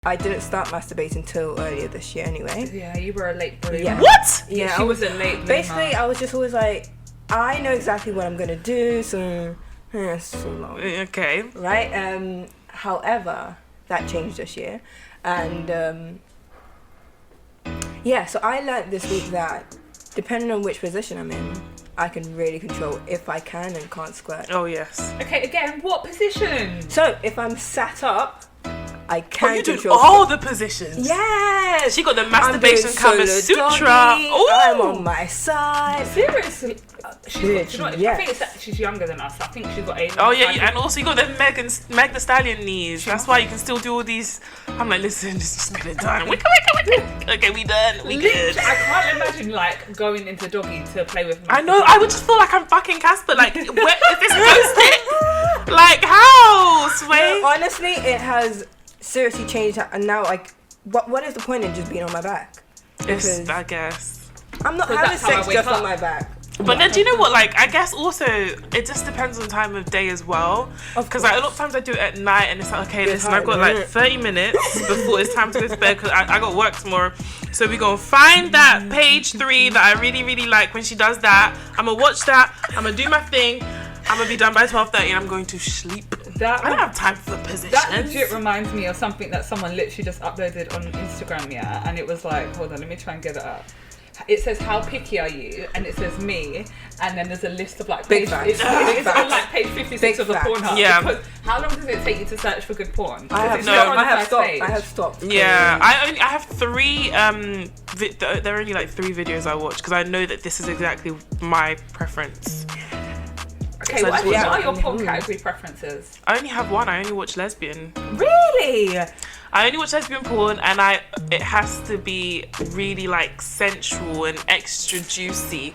I didn't start masturbating till earlier this year anyway. Yeah, you were a late bloomer. Yeah. What? Yeah, she was a late bloomer. Basically, I was just always like, I know exactly what I'm gonna do, so it's so long. Okay. Right? However, that changed this year. And yeah, so I learned this week that depending on which position I'm in, I can really control if I can and can't squirt. Oh, yes. Okay, again, what position? So if I'm sat up, I can you do control all the positions. Yes! She got the masturbation Kama Sutra. Doggy, Ooh. I'm on my side. Seriously? Yeah. I think it's that she's younger than us. I think she's got a... Oh, yeah, and also you got the Meg the Stallion knees. That's why you can still do all these. I'm like, listen, just get it done. Wicka. Okay, we done. We good. I can't imagine, like, going into doggy to play with me. I know, I would just feel like I'm fucking Casper. Like, where is this ghost stick? Like, how, Sway? No, honestly, it has seriously changed. And now, like, what is the point in just being on my back? Yes, I guess. I'm not having sex just on my back. But then, do you know what? Like, I guess also it just depends on time of day as well. Because like, a lot of times I do it at night, and it's like, okay, listen, I've got like 30 minutes before it's time to go to bed because I got work tomorrow. So we're gonna find that page 3 that I really, really like when she does that. I'm gonna watch that. I'm gonna do my thing. I'm gonna be done by 12:30, and I'm going to sleep. I don't have time for the positions. That legit reminds me of something that someone literally just uploaded on Instagram, yeah, and it was like, hold on, let me try and get it up. It says, how picky are you? And it says me, and then there's a list of like big page, facts. it's on like page 56 Big of the facts. Pornhub. Yeah. Because how long does it take you to search for good porn? I have stopped. Yeah, I have 3 there are only like 3 videos I watch because I know that this is exactly my preference. Okay, So what yeah. are your porn category preferences? I only have one. I only watch lesbian. Really? I only watch lesbian porn, and it has to be really like sensual and extra juicy.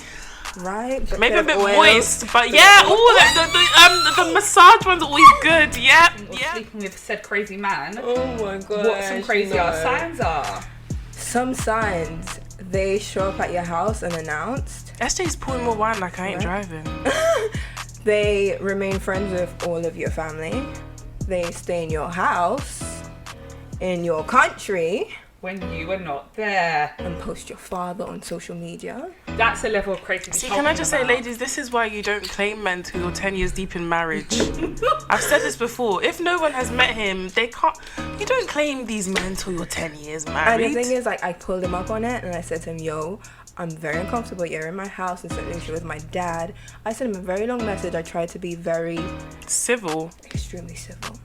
Right? Maybe a bit moist, but yeah. Oh, the massage one's always good. Yeah, yeah. Sleeping with said crazy man. Oh my god. What some crazy signs are? Some signs, they show up at your house unannounced. SJ's pouring more wine like I ain't driving. They remain friends with all of your family. They stay in your house, in your country, when you were not there, and post your father on social media. That's a level of crazy. See, can I just say, ladies, this is why you don't claim men till you're 10 years deep in marriage. I've said this before. If no one has met him, they can't. You don't claim these men till you're 10 years married. And the thing is, like, I pulled him up on it, and I said to him, "Yo, I'm very uncomfortable. You're in my house and sitting here with my dad." I sent him a very long message. I tried to be very civil, extremely civil.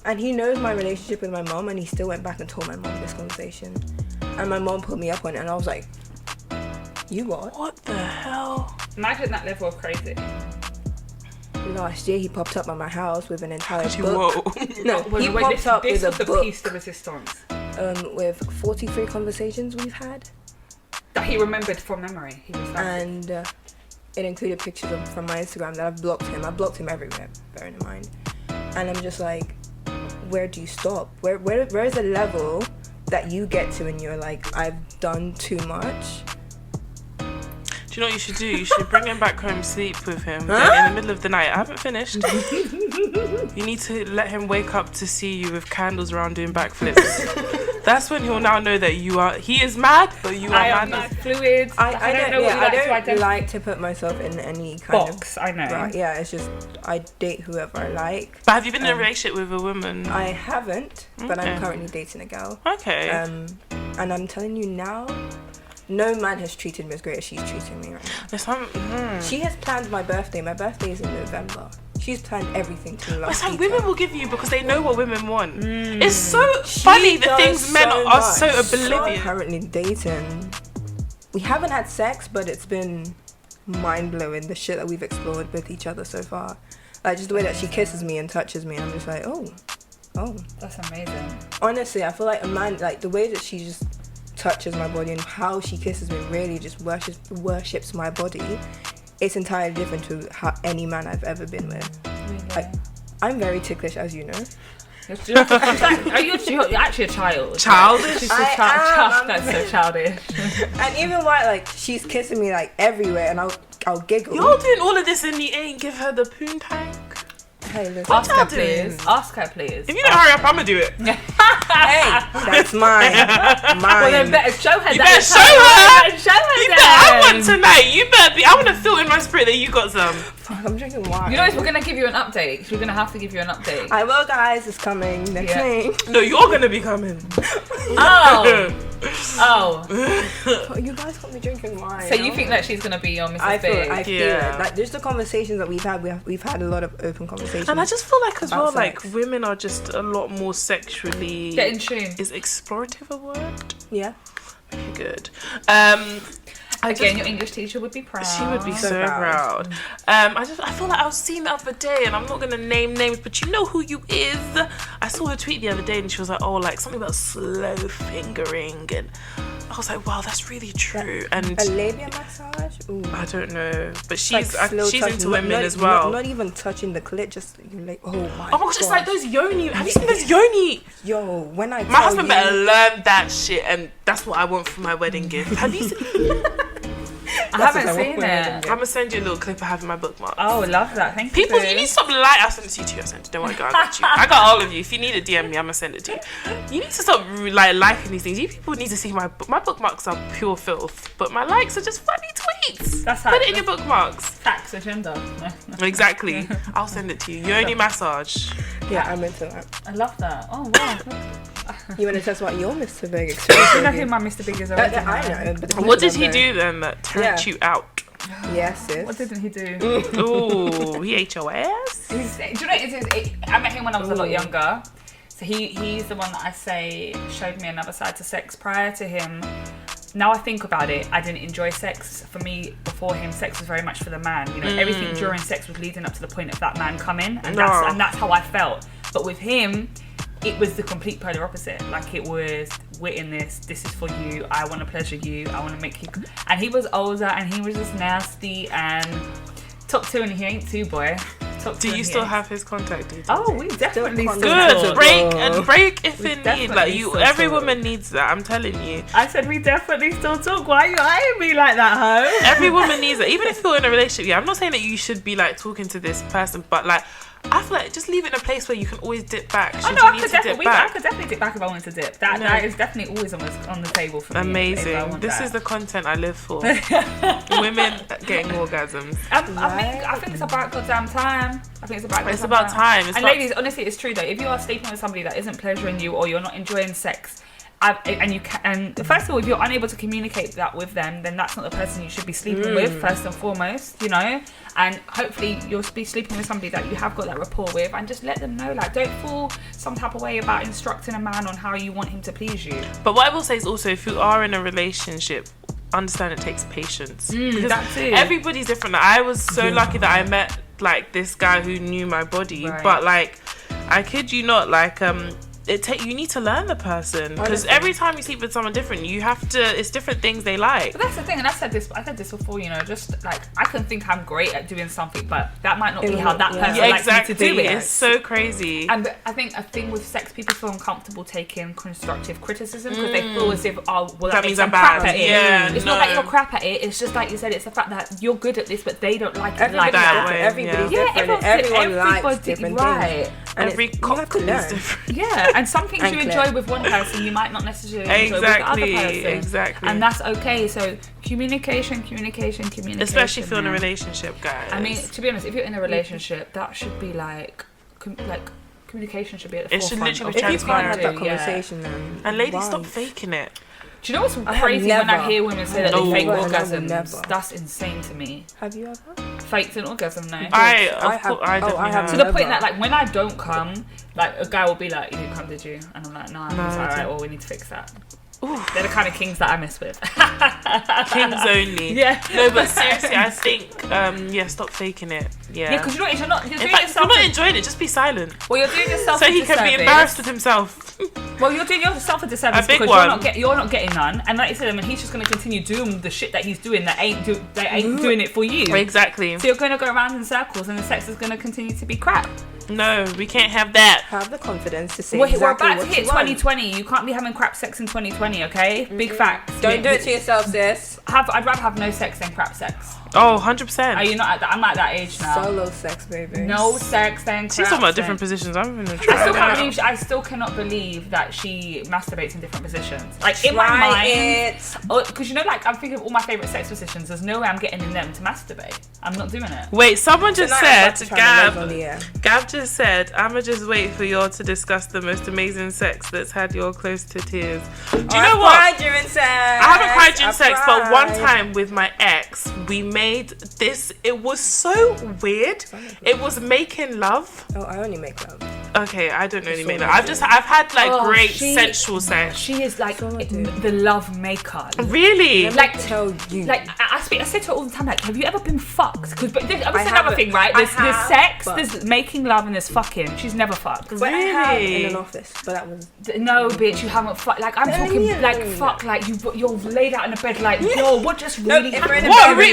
And he knows my relationship with my mom, and he still went back and told my mom this conversation. And my mom pulled me up on it, and I was like, "You what? What the hell?" Imagine that level of crazy. Last year, he popped up at my house with an entire book. Whoa. No, he popped up with a book piece de resistance. With 43 conversations we've had. That he remembered from memory. He was and it included pictures from my Instagram that I've blocked him. I blocked him everywhere, bearing in mind. And I'm just like, where do you stop? Where is the level that you get to and you're like, I've done too much? Do you know what you should do? You should bring him back home, sleep with him in the middle of the night. I haven't finished. You need to let him wake up to see you with candles around doing backflips. That's when he'll now know that he is mad, but you are mad. Fluids. I don't know what you like to identify. I don't like to put myself in any kind box. I know. Right, yeah, it's just I date whoever I like. But have you been in a relationship with a woman? I haven't, but I'm currently dating a girl. Okay. And I'm telling you now, no man has treated me as great as she's treating me right now. She has planned my birthday. My birthday is in November. She's planned everything to love. It's like women will give you because they know what women want. It's so funny the things men are so oblivious. I'm currently dating. We haven't had sex, but it's been mind-blowing, the shit that we've explored with each other so far. Like, just the way that she kisses me and touches me, I'm just like, oh. That's amazing. Honestly, I feel like a man, like, the way that she just touches my body and how she kisses me really just worships my body. It's entirely different to how any man I've ever been with. Really? Like, I'm very ticklish, as you know. Are you actually a child? Childish? That's so childish. And even while, like, she's kissing me, like, everywhere, and I'll giggle. You're doing all of this and you ain't give her the poon tank? Hey, listen. Ask y'all her, doing? please. Ask her, please. If you don't hurry up, I'm gonna do it. Hey, that's mine. Well, then better show her You that. better show her. Show her You that. better, I want tonight. You better be. I want to feel in my spirit that you got some. Fuck, I'm drinking wine. You know, we're gonna give you an update. We're gonna have to give you an update. I will, guys. It's coming next week. No, you're gonna be coming. Oh. Oh, you guys got me drinking wine. So you think that she's gonna be your Mrs. I feel Big? it. Like, there's the conversations that we've had. We've had a lot of open conversations. And I just feel like as well, sex. like women are just a lot more sexually. Get in tune. Is explorative a word? Yeah. Okay, good. Again, your English teacher would be proud. She would be so So proud. I feel like I was seeing the other day, and I'm not gonna name names, but you know who you is. I saw her tweet the other day, and she was like, "Oh, like something about slow fingering," and I was like, "Wow, that's really true." And A labia massage. Ooh. I don't know, but Like she's slow she's touch, into not- women not- as well. Not even touching the clit, just you're like, oh my. Oh my gosh, it's like those yoni. Have you seen those yoni? Yo, when I My husband better learn that shit, and that's what I want for my wedding gift. Have you seen? I haven't seen it. I'm gonna send you a little clip I have in my bookmark. Oh, love that. Thank you. People, boo. you need to stop lying. I'll send it to you too. I'll send it. Don't worry, girl. I got you. I got all of you. If you need to DM me, I'm gonna send it to you. You need to stop like liking these things. You people need to see my bookmarks are pure filth, but my likes are just funny tweets. That's how Put it in your bookmarks. Tax agenda. Exactly. I'll send it to you. Yoni massage. Yeah, I'm into that. I love that. Oh wow. You want to tell us what your Mr. Big You experience know is? who my Mr. Big is already? I know. But the What did people he don't do then that turned you out? know. Yes, sis. What didn't he do? Ooh, he ate your ass. Do you know what it is? I met him when I was a lot younger. So he's the one that I say showed me another side to sex. Prior to him, now I think about it, I didn't enjoy sex. For me, before him, sex was very much for the man. You know, everything during sex was leading up to the point of that man coming, and that's how I felt. But with him, it was the complete polar opposite. Like it was, we're in this. This is for you. I want to pleasure you. I want to make you. And he was older, and he was just nasty and top two, and he ain't two, boy. Do you still have his contact details? Oh, we definitely still Good. talk. Break if in need. definitely Like you, still every talk. woman needs that. I'm telling you. I said we definitely still talk. Why are you eyeing me like that, ho? Every woman needs it. Even if you're in a relationship. Yeah, I'm not saying that you should be like talking to this person, but like I feel like just leave it in a place where you can always dip back. Oh Should no, you I need could to dip definitely, back? I could definitely dip back if I wanted to dip. That is definitely always on the table for me. if I Amazing. want This that. is the content I live for. Women getting orgasms. I think it's about goddamn time. It's about time. And ladies, honestly, it's true though. If you are sleeping with somebody that isn't pleasuring you, or you're not enjoying sex, and first of all, if you're unable to communicate that with them, then that's not the person you should be sleeping with first and foremost, you know. And hopefully you'll be sleeping with somebody that you have got that rapport with, and just let them know, like, don't feel some type of way about instructing a man on how you want him to please you. But what I will say is also, if you are in a relationship, understand it takes patience. Because that too. everybody's different. I was so lucky that I met like this guy who knew my body, Right. but like I kid you not, like you need to learn the person, because every time you sleep with someone different, you have to, it's different things they like. But that's the thing, and I said this before, you know, just like I can think I'm great at doing something, but that might not be how that person likes me to do it. It's so crazy. And I think a thing with sex, people feel uncomfortable taking constructive criticism because they feel as if, oh, well, that means I'm crap at it. Yeah, it's not that you're crap at it. It's just like you said, it's the fact that you're good at this, but they don't like it like Everybody's that. different. Everybody's Yeah, different. Everyone likes different right. things. And Every cocktail is different. Yeah, and some things And you clear. enjoy with one person, you might not necessarily enjoy with the other person. Exactly. And that's okay. So communication. Especially if you're in a relationship, guys. I mean, to be honest, if you're in a relationship, that should be like communication should be at the It should forefront literally of be If you can't have that what you do, conversation, then and ladies, why? stop faking it. Do you know what's have crazy when I never. hear women say that they No. fake I will orgasms? never. That's insane to me. Have you ever? Faked an orgasm, no. I I definitely have To have. the point that, like, when I don't come, like, a guy will be like, "You didn't come, did you?" And I'm like, "No." He's like, "Alright, well, we need to fix that." They're the kind of kings that I mess with. Kings only. Yeah. No, but seriously, I think stop faking it. Yeah, because you're doing In fact, if you're yourself. not enjoying it, just be silent. Well, you're doing yourself So a he can be disservice. embarrassed with himself. Well, you're doing yourself a disservice A big because one. you're not getting none, and like you said, I mean, he's just going to continue doing the shit that he's doing that ain't doing it for you. Exactly. So you're going to go around in circles, and the sex is going to continue to be crap. No, we can't have that. Have the confidence to say We're exactly about to what hit you want. 2020. You can't be having crap sex in 2020, okay? Big facts. Don't do it to yourself, sis. I'd rather have no sex than crap sex. Oh, 100%. Are you not at that? I'm at that age now. Solo sex, baby. No sex, then She's talking about different positions. I'm gonna try. I still cannot believe that she masturbates in different positions. Like in my mind, because you know, like I'm thinking of all my favorite sex positions. There's no way I'm getting in them to masturbate. I'm not doing it. Wait, someone just said, Gab Gab just said, I'ma just wait for y'all to discuss the most amazing sex that's had y'all close to tears. Do you know what? I cried during sex. I haven't cried during sex, but one time with my ex, we made this. It was so weird. It was making love. Oh, I only make love. Okay, I don't only make love. I've had like great sensual sex. She is like the love maker. Really? Like tell you. Like I said to her all the time, like, have you ever been fucked? Because that's another thing, right? There's sex, there's making love, and there's fucking. She's never fucked. But I have in an office, but that was no, bitch. You haven't fucked. Like I'm talking like fuck. Like you're laid out in the bed. Like yo, what just really happened? What was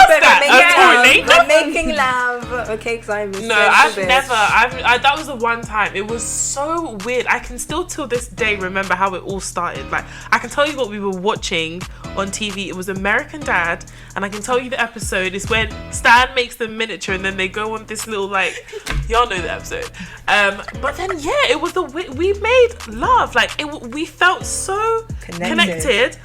that? I'm making love. Okay, because I'm no, I've never. That was the one time. It was so weird. I can still till this day remember how it all started. Like I can tell you what we were watching on TV. It was American Dad, and I can tell you the episode is when Stan makes the miniature, and then they go on this little like, y'all know the episode. But then it was we made love. Like we felt so connected.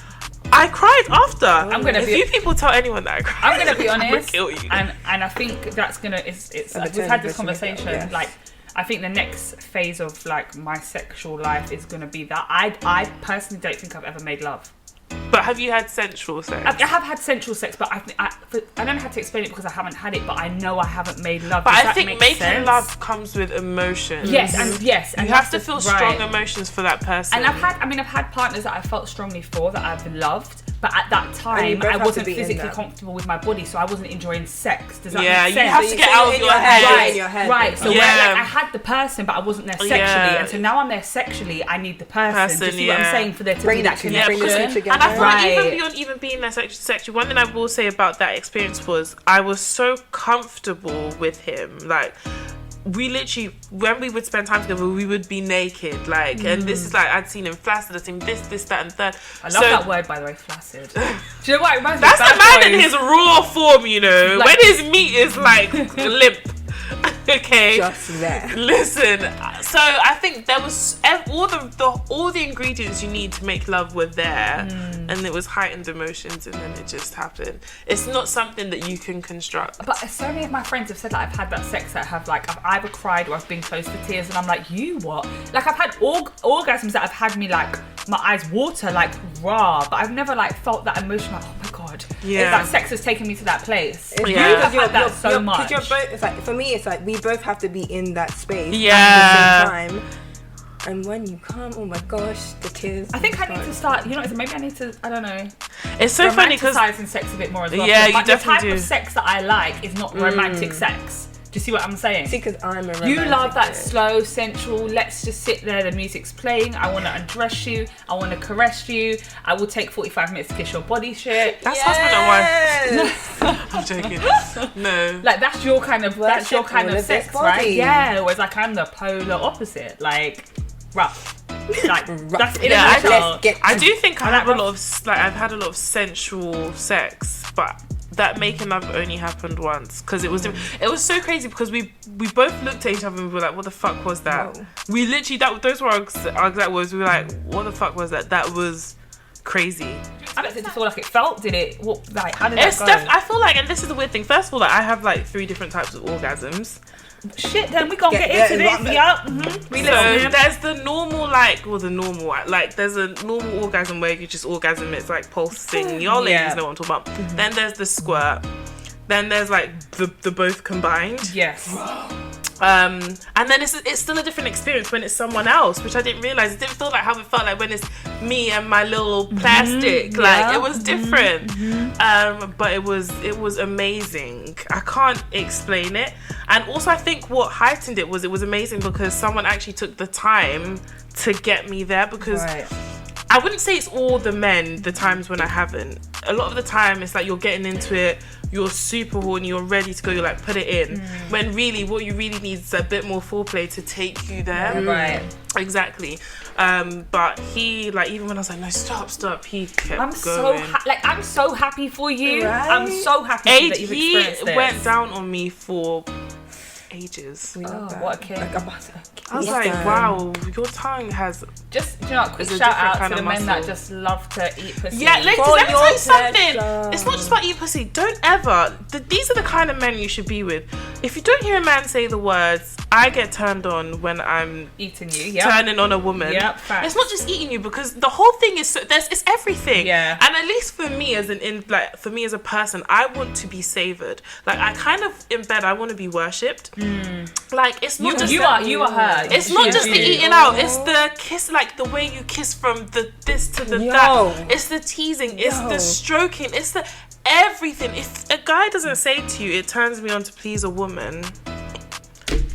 I cried after. If you people tell anyone that I cried, I'm gonna be honest. I'm gonna kill you. And I think that's gonna. It's we've had this conversation. Yes. Like I think the next phase of like my sexual life is gonna be that. I personally don't think I've ever made love. But have you had sensual sex? I have had sensual sex, but I don't know how to explain it because I haven't had it. But I know I haven't made love. But I think making love comes with emotion. Yes, and you have to feel strong emotions for that person. And I've had partners that I felt strongly for that I've loved. But at that time, I wasn't physically comfortable with my body, so I wasn't enjoying sex. Does that make sense? Yeah, you have to get out of your head. Right. So where, like, I had the person, but I wasn't there sexually. And so now I'm there sexually, I need the person. Do you see what I'm saying? For there to be that connection. And I feel like even beyond even being there sexually, one thing I will say about that experience was I was so comfortable with him. Like, we literally, when we would spend time together, we would be naked, like, and this is like, I'd seen him flaccid, I'd seen this, that, and third. I love that word, by the way, flaccid. Do you know what it reminds me of? That's the man in his raw form, you know, like, when his meat is like limp. Okay. Just there. Listen, so I think there was all the ingredients you need to make love were there, and it was heightened emotions, and then it just happened. It's not something that you can construct. But so many of my friends have said that I've had that sex that have like I've either cried or I've been close to tears, and I'm like, you what? Like I've had orgasms that have had me like my eyes water, like raw, but I've never like felt that emotion. Like, oh my god, that sex has taken me to that place. It's because you've had that so much. Because you're both. It's like for me, it's like we both have to be in that space at the same time. And when you come, oh my gosh, the tears. I think I need to start. You know, maybe I need to. I don't know. It's so funny because romanticizing sex a bit more as well. Yeah, you definitely definitely do. The type of sex that I like is not romantic sex. Do you see what I'm saying? See, because I'm a romantic. You love that slow, sensual, let's just sit there, the music's playing, I want to undress you, I want to caress you, I will take 45 minutes to kiss your body shit. That's husband and wife. I'm joking. No. Like, that's your kind of sex, right? Yeah, whereas like I'm the polar opposite. Like, rough. Like, that's in a nutshell. I do think I've had a lot of sensual sex, but that making love only happened once because it was so crazy because we both looked at each other and we were like, what the fuck was that? Whoa. We literally, those were our exact words. We were like, what the fuck was that? That was crazy. I don't think it feel like it felt, did it? What, like, how did that go? I feel like, and this is the weird thing, first of all, like, I have like 3 different types of orgasms. Shit, then we gonna get into this. Yup. So there's the normal, there's a normal orgasm where you just orgasm, it's like pulsing. Y'all ladies know what I'm talking about. Then there's the squirt. Then there's like the both combined. Yes. And then it's still a different experience when it's someone else, which I didn't realize. It didn't feel like how it felt like when it's me and my little plastic. Like it was different. But it was amazing. I can't explain it. And also I think what heightened it was amazing because someone actually took the time to get me there because I wouldn't say it's all the men, the times when I haven't. a lot of the time it's like you're getting into it, you're super horny, you're ready to go, you're like, put it in. When really, what you really need is a bit more foreplay to take you there. Right. Exactly. But he, like, even when I was like, no, stop, he kept I'm going. I'm so happy for you. Right? I'm so happy that you've experienced He this. went down on me for ages. We love that. What a kid. Like, I'm about to- I was Yes, like, Dan. wow, your tongue has... Just, do you know, a quick It's a shout different out kind to the of men that muscle. just love to eat pussy. Yeah, ladies, For let me your tell you something. pleasure. It's not just about eat pussy. Don't ever... these are the kind of men you should be with. If you don't hear a man say the words, I get turned on when I'm Eating you, yeah. turning on a woman. Yep, facts. It's not just eating you, because the whole thing is it's everything. Yeah. And at least for me for me as a person, I want to be savored. Like, I kind of in bed, I want to be worshipped. Like, it's not just You are her. it's not just the eating out, it's the kiss, like the way you kiss from the this to the that. It's the teasing, it's the stroking, it's the everything. If a guy doesn't say to you, it turns me on to please a woman,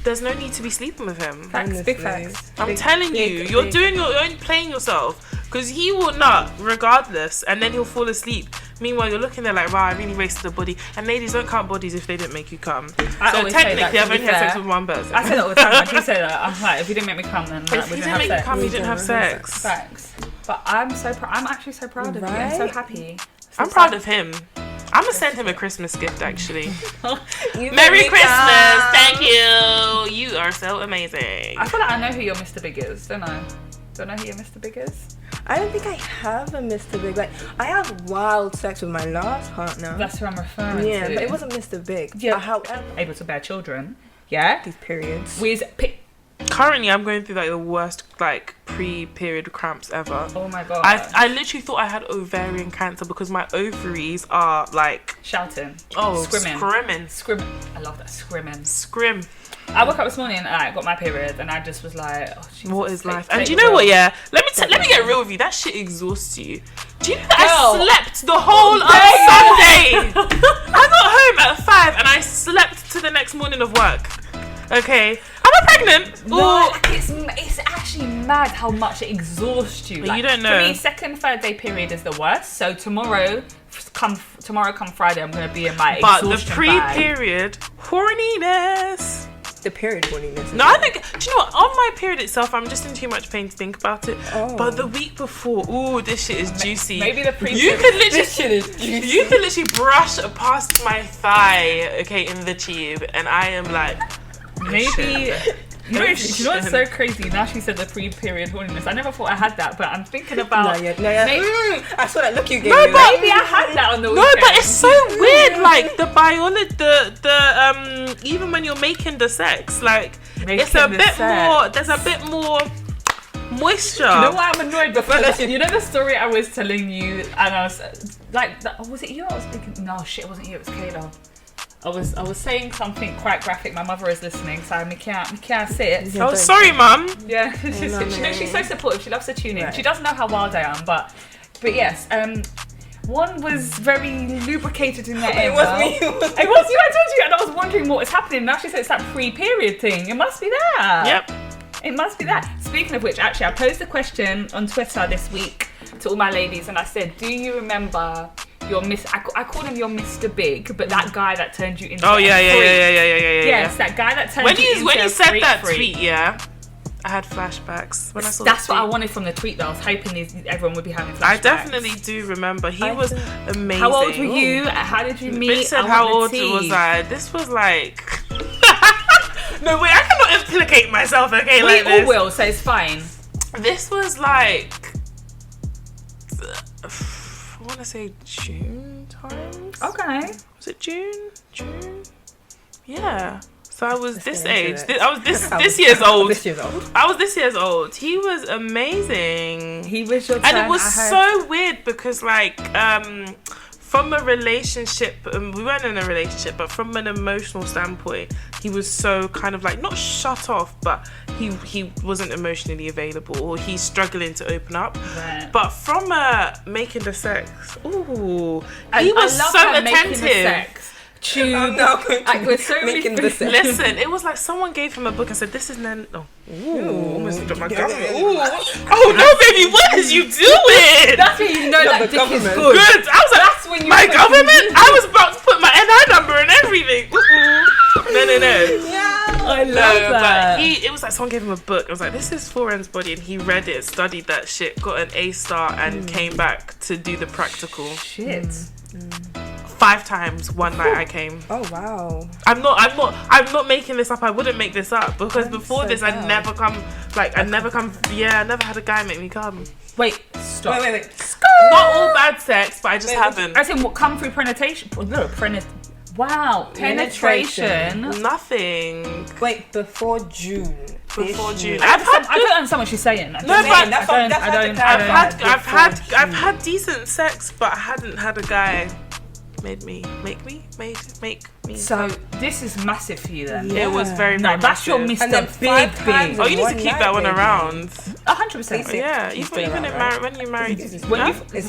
there's no need to be sleeping with him. Facts, big facts. I'm telling you, you're only playing yourself, because he will nut regardless, and then he'll fall asleep. Meanwhile, you're looking there like, wow, I really wasted a body. And ladies, don't count bodies if they didn't make you come. I So always say technically, that, to I've be only had sex fair. with one person. I say that all the time. I do say that. I'm like, if you didn't make me come, then like, If we you didn't didn't have make you sex. come, you didn't have sex. Facts. But I'm actually so proud of you. I'm so Right? happy. I'm proud of him. I'm gonna send him a Christmas gift, actually. You Merry make me Christmas! come. Thank you! You are so amazing. I feel like I know who your Mr. Big is, don't I? Don't know who your Mr. Big is? I don't think I have a Mr. Big. Like, I had wild sex with my last partner. That's who I'm referring to. Yeah, but it wasn't Mr. Big. Yeah. However, Able to bear children. Yeah? these periods. Currently, I'm going through like the worst like pre-period cramps ever. Oh my god. I literally thought I had ovarian cancer because my ovaries are like Shouting. screaming. Scrimming. I love that. Scrimming. Scrim. I woke up this morning and I got my period and I just was like, oh, Jesus, What is life? take And do you the know what? wheel. Yeah, let me get real with you. That shit exhausts you. Do you know that Girl. I slept the whole of Sunday? I got home at 5 and I slept to the next morning of work. Okay, am I pregnant? No, Or- it's actually mad how much it exhausts you. You don't know. For me, second, third day period is the worst. So tomorrow come Friday, I'm gonna be in my But the exhaustion pre-period horniness. The period horniness. No, I think. Do you know what? On my period itself, I'm just in too much pain to think about it. Oh. But the week before, ooh, this shit is juicy. Maybe the pre. You could literally, This shit is juicy. you could literally brush past my thigh, okay, in the tube, and I am like, Maybe. You know what's so Shit. crazy? Now she said the pre-period horniness. I never thought I had that, but I'm thinking about. No, yeah. Maybe, I saw that look you gave No, me. but- maybe I had that on the no, weekend. but it's so weird. Like the biology, the even when you're making the sex, like it's a Making the bit sex. more. There's a bit more moisture. You know why I'm annoyed? Because you know the story I was telling you, and I was like, was it you? I was thinking, no, shit, it wasn't you. It was Kayla. I was saying something quite graphic. My mother is listening, so I can't say it. Oh, sorry, mum. Yeah, she's so supportive. She loves to tune in. Right. She doesn't know how wild I am, but yes. One was very lubricated in that area. It was me. It was you. I told you, and I was wondering what was happening. Now she said it's that pre-period thing. It must be that. Yep. It must be that. Speaking of which, actually, I posed a question on Twitter this week to all my ladies, and I said, "Do you remember your I called him your Mr. Big, but that guy that turned you into Oh a yeah. freak. Yes, Yeah. that guy that turned When you into you a said freak that freak. tweet, yeah, I had flashbacks when I saw That's the what I tweet. wanted from the tweet, though. I was hoping everyone would be having flashbacks. I definitely do remember. He was amazing. How old were you? How did you meet? Bitch said, I how want old the was tea. I? This was like. No, wait, I cannot implicate myself, okay? We like all this. will, so it's fine. This was like. I want to say June times. Okay. Was it June? June? Yeah. So I was this get into age. it. I was this year's old. This year's old. I was this year's old. He was amazing. He was your turn. And it was I heard. so weird because like from a relationship, we weren't in a relationship, but from an emotional standpoint, he was so kind of like not shut off, but he wasn't emotionally available, or he's struggling to open up. Right. But from making the sex, ooh, I he was love so her making attentive. the sex. Tube. I'm now going to Like, with so many making things. this. Listen, it was like someone gave him a book and said, "This is Nan." Oh, ooh, almost dropped my Yeah. gum. Ooh, oh no, baby, what is you doing? That's when you know Yeah, that the dick is government. good. Good. I was like, when you My government? I was about to put my NI number and everything. No. Yeah. I love that. But it was like someone gave him a book. I was like, this is Foren's body, and he read it, studied that shit, got an A star, and came back to do the practical. Shit. 5 times one night I came. Oh wow. I'm not making this up. I wouldn't make this up because before so this down. I never had a guy make me come. Wait, stop. Wait. Not all bad sex, but I just haven't. I think what come through penetration. Wow, penetration. Nothing. Wait, before June. Before June. I don't understand what she's saying. I've had decent sex, but I hadn't had a guy make me. So this is massive for you then. It was very, No, very that's your massive. And then Mr. 5 Big times Big. Oh, you need to One keep night, that one baby. around. 100%. Yeah, He's even still when around, you're married. Is he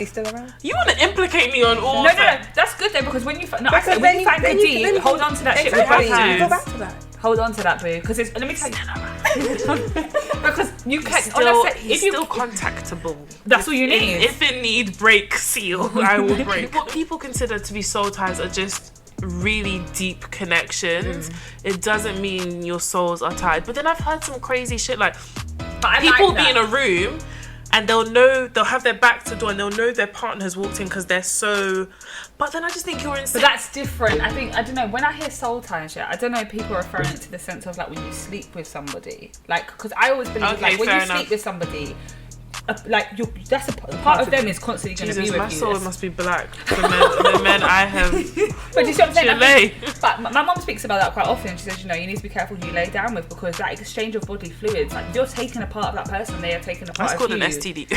still around? You want to implicate me on all? No, that's good though because when you find Because when then you find the then D, then hold on to that shit with exactly. both hands. Go back to that. Hold on to that, boo, because let me tell you. Because you can He's still contactable. That's all you need. If it need break seal, I will break. What people consider to be soul ties are just really deep connections. It doesn't mean your souls are tied. But then I've heard some crazy shit like people be in a room and they'll have their back to the door and they'll know their partner has walked in because they're so. But then I just think you're insane. But that's different. I don't know. When I hear soul tie and shit, I don't know if people are referring it to the sense of like when you sleep with somebody. Like, because I always believe like when you sleep with somebody, that's a part of them is constantly going to be with my you. soul must be black. The men I have. But do you see what I'm saying? Chile. But my mum speaks about that quite often. She says, you need to be careful who you lay down with because that exchange of bodily fluids, like you're taking a part of that person, they are taking a part That's of called you. an STD.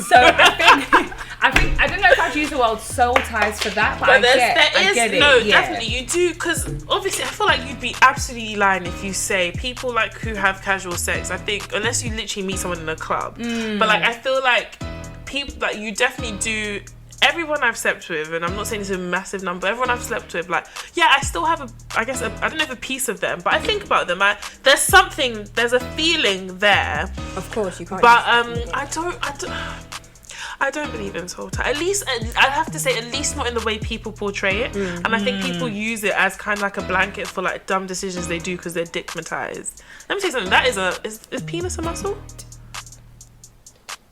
So I think I don't know if I'd use the word soul ties for that, but I get it. No, yeah. definitely you do, because obviously I feel like you'd be absolutely lying if you say people like who have casual sex. I think unless you literally meet someone in a club, but like I feel like people like you definitely do. Everyone I've slept with, and I'm not saying it's a massive number, everyone I've slept with, like, yeah, I still have I don't have a piece of them, but I think about them. There's a feeling there. Of course, you can't. But I don't believe in soul tie. At least, I have to say, at least not in the way people portray it. And I think people use it as kind of like a blanket for like dumb decisions they do because they're dickmatized. Let me say something. That is penis a muscle?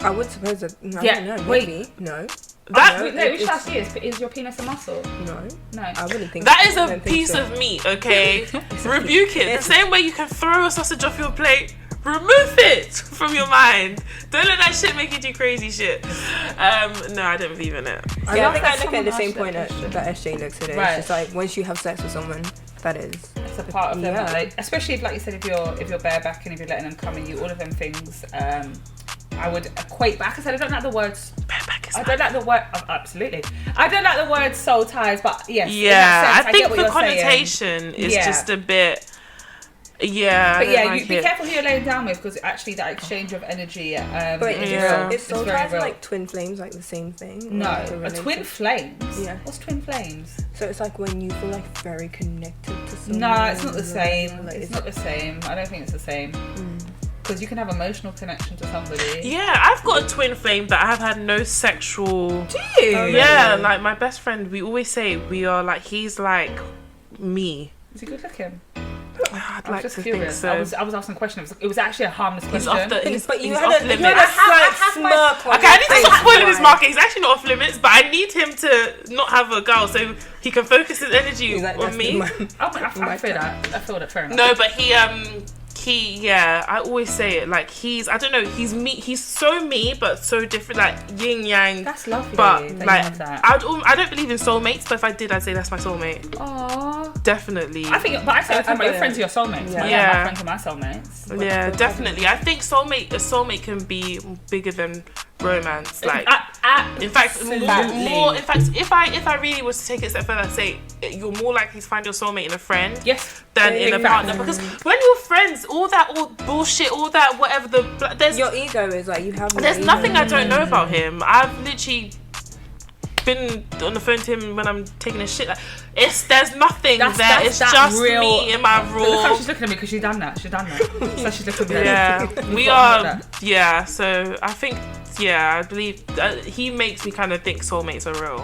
I would suppose that. No, Yeah, I don't know. wait. Maybe no. We shall see. Is your penis a muscle? No. No. I wouldn't think That so. is I a don't think piece so. of meat, okay? Rebuke it. The same way you can throw a sausage off your plate, remove it from your mind. Don't let that shit make you do crazy shit. No, I don't believe in it. I Yeah, think I look someone at the asked same that point question. that SJ looks at it. Right. It's just like once you have sex with someone, that is. It's a part of them, Yeah. like, especially if, like you said, if you're bareback and if you're letting them come in you, all of them things. I would equate back. I said I don't like the words. Bareback is I don't like the word. Absolutely, I don't like the word soul ties, but yes. in Yeah, that sense, I get think what the you're saying. connotation is Yeah. just a bit. Yeah, But I yeah, don't you like be it. careful who you're laying down with because actually that exchange of energy. Wait, is Yeah. real. is It's soul very ties real. like twin flames like the same thing? No, Like a related? twin flames. Yeah. What's twin flames? So it's like when you feel like very connected to someone. No, it's not the same. Like, It's not the same. I don't think it's the same. Because you can have emotional connection to somebody. Yeah, I've got a twin flame that I have had no sexual. Do you? Oh, Yeah, like my best friend, we always say we are like, he's like me. Is he good looking? I'd I like was to just curious. think so. I was asking a question. It was actually a harmless He's question. off the. He's, But you he's had off a limits. smirk on Okay, I need to your stop face. spoiling his market. He's actually not off limits, but I need him to not have a girl so he can focus his energy He's like, on that's me. my- I feel that. I feel that. Fair enough. No, but yeah, I always say it, like I don't know, he's me, he's so me, but so different, like yin yang. That's lovely. But that you like, have that. I don't believe in soulmates, but if I did, I'd say that's my soulmate. Aww. Definitely. I think, but I say, I your friends are your soulmates. Yeah. Yeah, my friends are my soulmates. Yeah, definitely. I think a soulmate can be bigger than romance. Like, in fact, more. In fact, if I really was to take it a step further, I'd say you're more likely to find your soulmate in a friend. Yes. Than in a partner, because when you're friends, all bullshit, all that whatever there's Your ego is like you have. there's nothing I don't know about him. I've literally been on the phone to him when I'm taking a shit. Like, there's nothing there. It's just real, me in my Look how raw. she's looking at me because she's done that. So she's looking at me. Yeah, we got are. that. Yeah, so I think Yeah, I believe he makes me kind of think soulmates are real.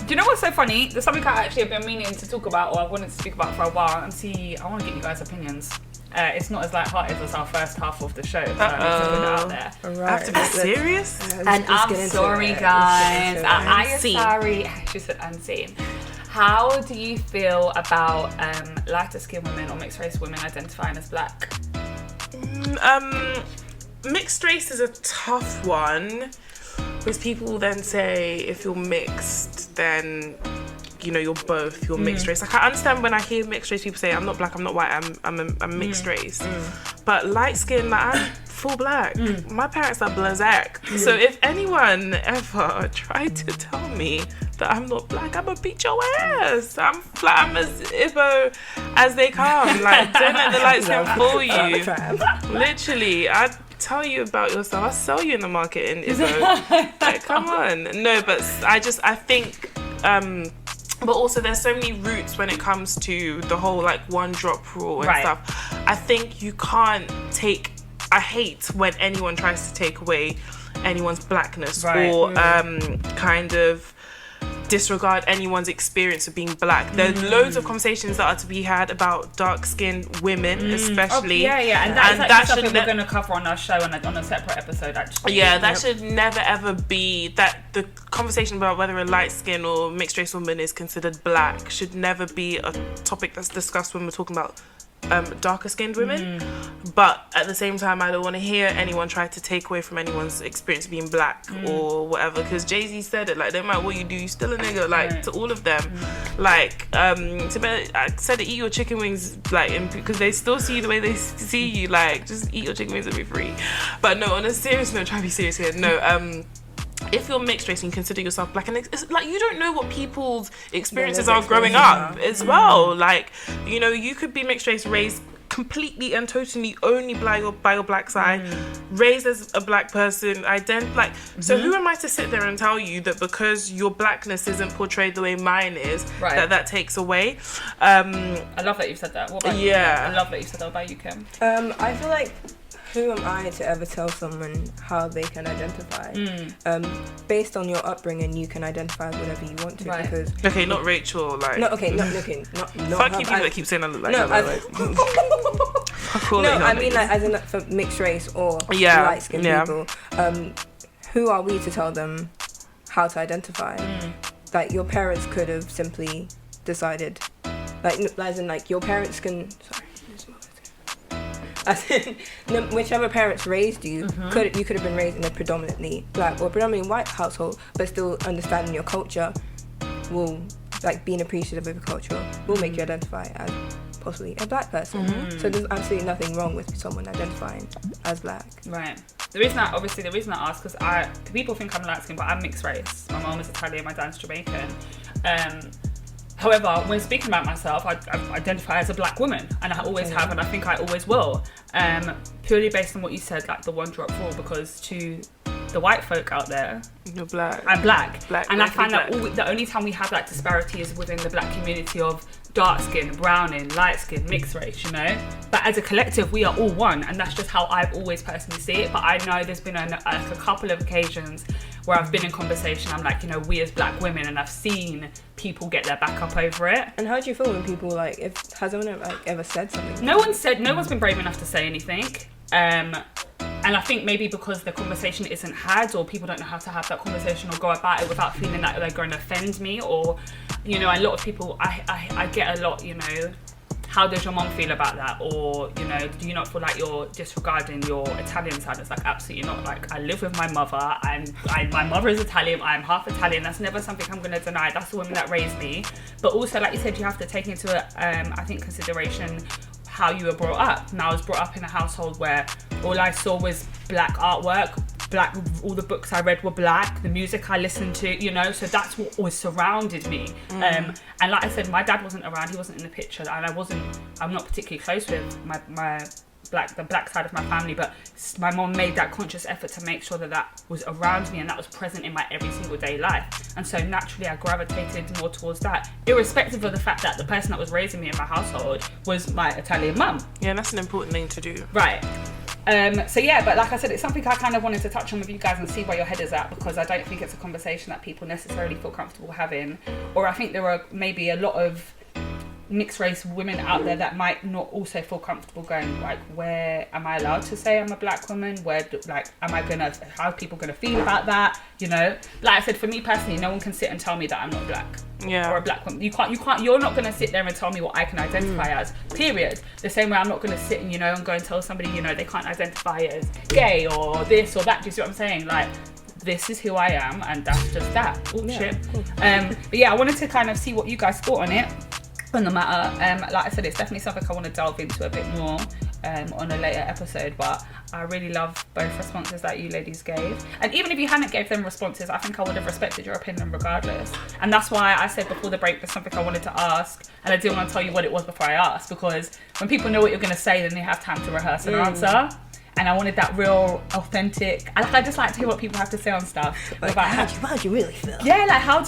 Do you know what's so funny? There's something I actually have been meaning to talk about, or I wanted to speak about for a while, and see. I want to get you guys' opinions. It's not as light-hearted as our first half of the show, so I need to put it out there. Right. I have to be serious? And I'm sorry, guys. I'm sorry. She said unseen. How do you feel about lighter-skinned women or mixed-race women identifying as black? Mixed race is a tough one, because people then say if you're mixed, then you're both. You're mixed race. Like, I understand when I hear mixed race, people say I'm not black, I'm not white, I'm mixed race. But light skin, like, I'm full black. My parents are black. So if anyone ever tried to tell me that I'm not black, I'm gonna beat your ass. I'm as Igbo as they come. Like, don't let the light skin fool you. Literally, I'd tell you about yourself. I'll sell you in the market in Igbo. Like, come on. No, but I think but also there's so many roots when it comes to the whole like one drop rule and stuff. I think you can't I hate when anyone tries to take away anyone's blackness or kind of disregard anyone's experience of being black. There's loads of conversations that are to be had about dark-skinned women, especially. And that's something we're going to cover on our show on a separate episode, actually. Yeah, that should never ever be that. The conversation about whether a light-skinned or mixed-race woman is considered black should never be a topic that's discussed when we're talking about darker-skinned women. But at the same time, I don't want to hear anyone try to take away from anyone's experience being black or whatever, because Jay-Z said it, like, no matter what you do, you still a nigga, like, to all of them. Like, I said to eat your chicken wings, like, because they still see you the way they see you, like, just eat your chicken wings and be free. But no, on a serious note, try to be serious here. No, if you're mixed race and you consider yourself black, and it's like, you don't know what people's experiences are growing up as well. Like, you could be mixed race, raised completely and totally only by your black side, raised as a black person, so who am I to sit there and tell you that because your blackness isn't portrayed the way mine is, that takes away? I love that you've said that. What about you? I love that you said that. What about you, Kim? I feel like, who am I to ever tell someone how they can identify? Based on your upbringing, you can identify whatever you want to. Because okay, not Rachel. Like not looking. Not fuck you people that keep saying I look like her. I mean, like, as in for mixed race or light skinned people. Who are we to tell them how to identify? Like, your parents could have simply decided, like, as in, like, your parents can. Sorry. As in, whichever parents raised you, you could have been raised in a predominantly black or predominantly white household, but still understanding your culture will, like, being appreciative of your culture will make you identify as possibly a black person. So there's absolutely nothing wrong with someone identifying as black. Right. The reason I ask, because people think I'm light skinned, but I'm mixed race. My mom is Italian, my dad's Jamaican. However, when speaking about myself, I identify as a black woman, and I always have, and I think I always will. Purely based on what you said, like the one drop rule, because to the white folk out there, you're black. I'm black. And I find that the only time we have that disparity is within the black community of dark skin, browning, light skin, mixed race, But as a collective, we are all one, and that's just how I've always personally see it. But I know there's been a couple of occasions where I've been in conversation, I'm like, we as black women, and I've seen people get their back up over it. And how do you feel when people, like, has anyone ever said something? No one's been brave enough to say anything. And I think maybe because the conversation isn't had, or people don't know how to have that conversation or go about it without feeling that they're going to offend me, or, a lot of people, I get a lot, how does your mom feel about that? Or, do you not feel like you're disregarding your Italian side? It's like, absolutely not. Like, I live with my mother, and my mother is Italian, I'm half Italian. That's never something I'm going to deny. That's the woman that raised me. But also, like you said, you have to take into, I think, consideration how you were brought up. Now, I was brought up in a household where all I saw was black artwork, black, all the books I read were black, the music I listened to, so that's what always surrounded me. And like I said, my dad wasn't around, he wasn't in the picture, and I'm not particularly close with the black side of my family, but my mom made that conscious effort to make sure that was around me and that was present in my every single day life. And so naturally I gravitated more towards that, irrespective of the fact that the person that was raising me in my household was my Italian mum. Yeah, that's an important thing to do. Right. So yeah, but like I said, it's something I kind of wanted to touch on with you guys and see where your head is at, because I don't think it's a conversation that people necessarily feel comfortable having, or I think there are maybe a lot of mixed race women out there that might not also feel comfortable going like, where am I allowed to say I'm a black woman? Where how are people gonna feel about that? You know, like I said, for me personally, no one can sit and tell me that I'm not black. Or a black woman. You're not gonna sit there and tell me what I can identify as, period. The same way I'm not gonna sit and, and go and tell somebody, they can't identify as gay or this or that. Do you see what I'm saying? Like, this is who I am, and that's just that. Shit. But yeah, I wanted to kind of see what you guys thought on it, on the matter. Like I said, it's definitely something I want to delve into a bit more on a later episode, but I really love both responses that you ladies gave. And even if you hadn't gave them responses, I think I would have respected your opinion regardless. And that's why I said before the break there's something I wanted to ask, and I didn't want to tell you what it was before I asked, because when people know what you're going to say, then they have time to rehearse an answer. And I wanted that real, authentic. I just like to hear what people have to say on stuff. Like, about how do you really feel? Yeah, like how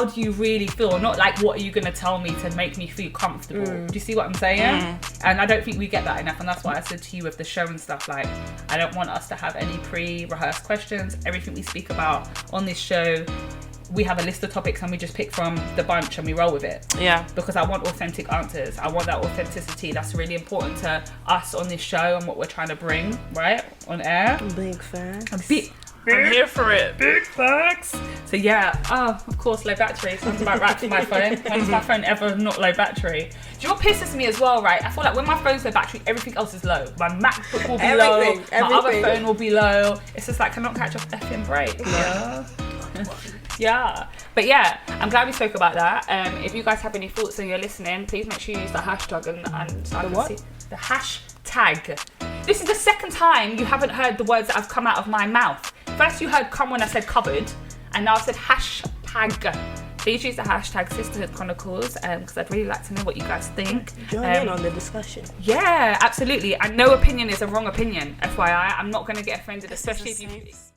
do you really feel? Not like, what are you gonna tell me to make me feel comfortable? Do you see what I'm saying? And I don't think we get that enough. And that's why I said to you with the show and stuff, like, I don't want us to have any pre-rehearsed questions. Everything we speak about on this show, we have a list of topics and we just pick from the bunch and we roll with it. Yeah. Because I want authentic answers. I want that authenticity. That's really important to us on this show and what we're trying to bring, right? On air. Big facts. I'm here for it. Big facts. So yeah, of course, low battery. Sounds about right for my phone. When is my phone ever not low battery? Do you know what pisses me as well, right? I feel like when my phone's low battery, everything else is low. My MacBook will be low. My other phone will be low. It's just like, I cannot catch a effing break. Yeah. Yeah, but yeah, I'm glad we spoke about that. If you guys have any thoughts and you're listening, please make sure you use the hashtag and so I can see the hashtag. This is the second time you haven't heard the words that have come out of my mouth. First you heard come when I said covered, and now I said hashtag. Please use the hashtag Sisterhood Chronicles, because I'd really like to know what you guys think. Join in on the discussion. Yeah, absolutely. And no opinion is a wrong opinion, FYI. I'm not going to get offended, especially if you...